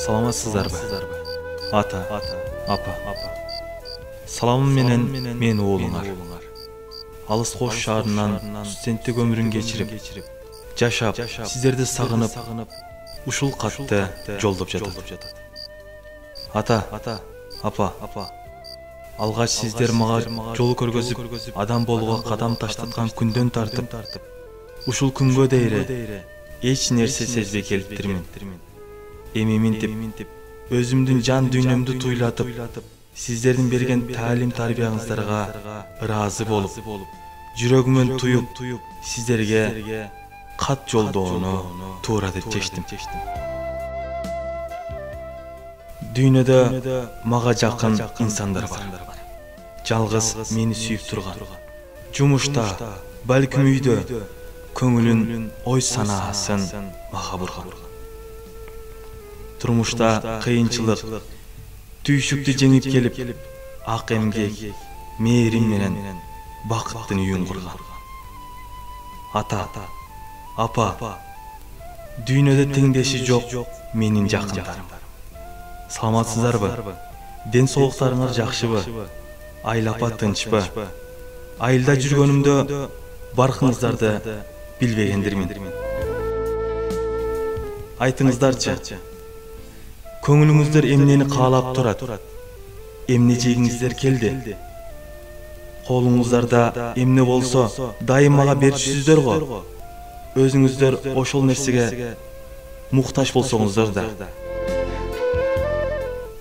Саламатсыздарбы? Ата, апа. Саламым менен мен оолуңар. Алыс кош шаарынан студенттик өмүрүн кечирип, жашап, сиздерди сагынып, ушул катты жолдоп жатат. Ата, апа. Алгач сиздер мага жол көргөзүп, адам болууга кадам таштаткан күндөн тартып, ушул күнгө дейре эч нерсе сезбей келиптирмин. Эми минтип, өзүмдүн жан дүйнөмдү туйлатып, сиздердин берген таалим тарбияңыздарга ыраазы болуп, жүрөгүмөн туюп, сиздерге кат жолдоону туура деп чечтим. Дүйнөдө мага жакын инсандар бар. Жалгыз мени сүйүп турган. Жумушта, балким үйдө көңүлүн, ой санаасын мага бурган. Турмушта кыйынчылык, түйшүктү жеңип келип, ак эмгек, мээрим менен бакыттын үйүн курган. Ата, апа, дүйнөдө теңдеши жок менин жакындарым. Саламатсыздарбы? Ден соолуктарыңар жакшыбы? Айлапа тынчпы? Айылда жүргөнүмдө баркыңыздарды билбегендирмин. Айтыңыздарчы, көңүлүңүздөр эмнени каалап турат? Эмне жегиңиздер келди? Колуңуздарда эмне болсо, дайым мага беришсиздер го. Өзүңүздөр ошол нерсеге муктаж болсоңуздар да.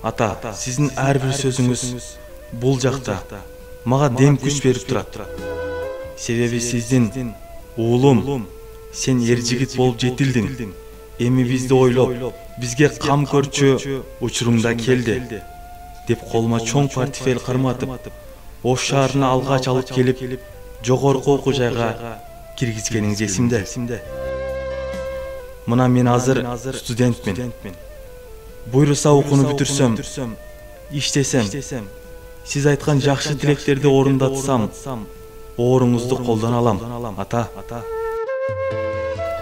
Ата, сиздин ар бир сөзүңүз бул жакта мага дем күч берип турат. Себеби сиздин уулум, сен эр жигит болуп жетилдиң. Эми бизди ойлоп, бизге кам көрчү учуруңда келди деп колума чоң портфель карматып, Ош шаарына алгач алып келип, жогорку окуу жайга киргизгениңиз эсимде. Мына мен азыр студентмин. Буйруса окууну бүтүрсөм, иштесем, сиз айткан жакшы тилектерди орундатсам, ооруңузду колдон алам, ата.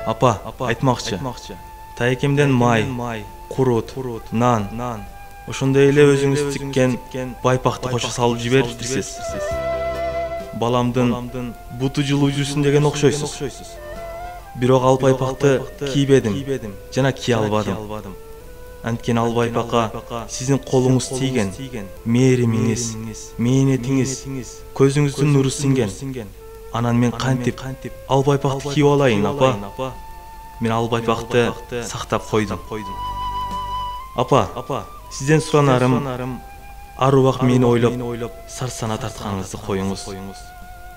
Апа, айтмакчы. Таекемден май, курут, нан, ошондой эле өзүңүз тиккен байпакты кошо салып жибериптирсиз. Баламдын буту жылуу жүрсүн деген окшойсуз. Бирок ал байпакты кийбедим жана кие албадым. Анткени ал байпакка сиздин колуңуз тийген, мээримиңиз, мээнетиңиз, көзүңүздүн нуру сиңген. Анан мен кантип ал байпакты кийип алайын, апа? Мен ал байпакты сактап койдум. Апа, сизден суранарым, ар убак мени ойлоп, сарсана тартканыңызды коюңуз.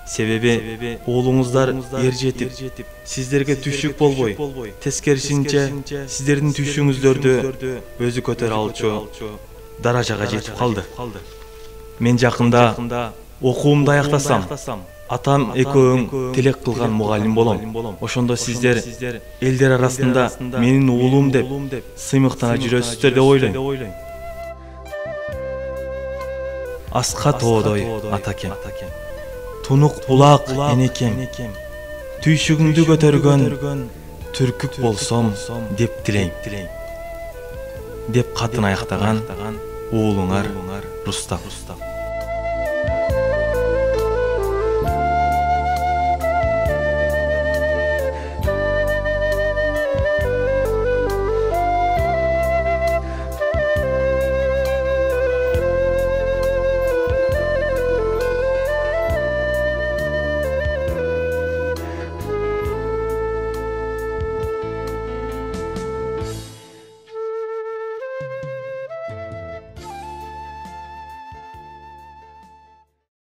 Себеби уулуңуздар эр жетип, сиздерге түшүк болбой, тескерисинче сиздердин түшүңүздөрдү өзү көтөрө алчу даражага жетип калды. Мен жакында окуумду аяктасам, атам экөөң тилек кылган мугалим болом. Ошондо сиздер элдер арасында менин уулум деп сыймыктана жүрөсүздөр деп ойлойм. Аска тоодой атакем, тунук булак энекем, түйшүгүңдү көтөргөн түркүк болсом деп тилейм. Деп катын аяктаган уулуңар Рустам.